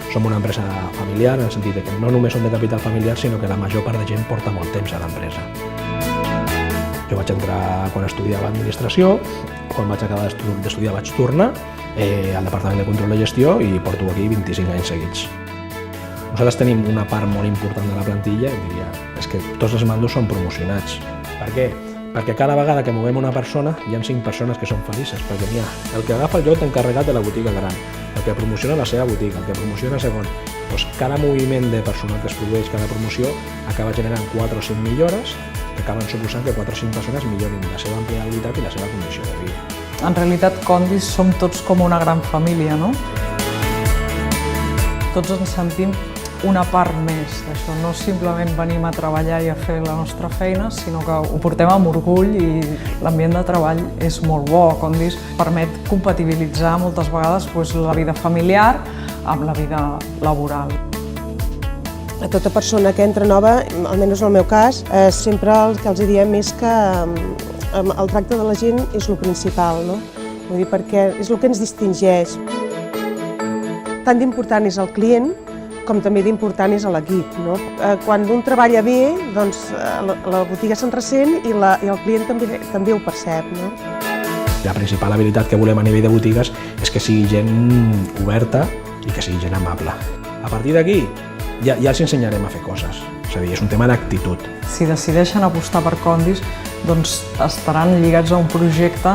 Som una empresa familiar, en el sentit que no només som de capital familiar, sinó que la major part de gent porta molt temps a l'empresa. Jo vaig entrar quan estudiava administració, quan vaig acabar d'estudiar vaig tornar al Departament de Control de Gestió i porto aquí 25 anys seguits. Nosaltres tenim una part molt important de la plantilla, diria, és que tots els mandos són promocionats. Per què? Perquè cada vegada que movem una persona hi ha 5 persones que són felices, perquè n'hi ha el que agafa el lloc encarregat de la botiga gran, el que promociona la seva botiga, el que promociona el segon. Doncs cada moviment de personal que es produeix, cada promoció, acaba generant 4 o 5 millores que acaben suposant que 4 o 5 persones millorin la seva empleabilitat i la seva condició de vida. En realitat, Condis som tots com una gran família, no? Tots ens sentim una part més d'això, no simplement venim a treballar i a fer la nostra feina, sinó que ho portem amb orgull i l'ambient de treball és molt bo. Condis permet compatibilitzar moltes vegades la vida familiar amb la vida laboral. A tota persona que entra nova, almenys en el meu cas, sempre el que els diem és que el tracte de la gent és el principal, no? Vull dir, perquè és el que ens distingeix. Tan d'important és el client com també d'important és l'equip. Quan un treballa bé, doncs la botiga se'n ressent i el client també ho percep. La principal habilitat que volem a nivell de botigues és que sigui gent oberta i que sigui gent amable. A partir d'aquí ja els ensenyarem a fer coses, és a dir, és un tema d'actitud. Si decideixen apostar per Condis, doncs estaran lligats a un projecte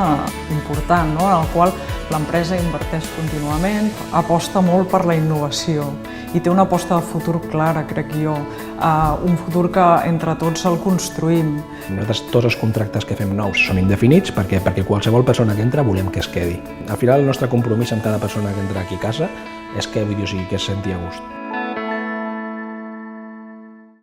important, en el qual l'empresa inverteix contínuament, aposta molt per la innovació i té una aposta de futur clara, crec jo, un futur que entre tots el construïm. Nosaltres tots els contractes que fem nous són indefinits perquè qualsevol persona que entra volem que es quedi. Al final el nostre compromís amb cada persona que entra aquí a casa és que es senti a gust.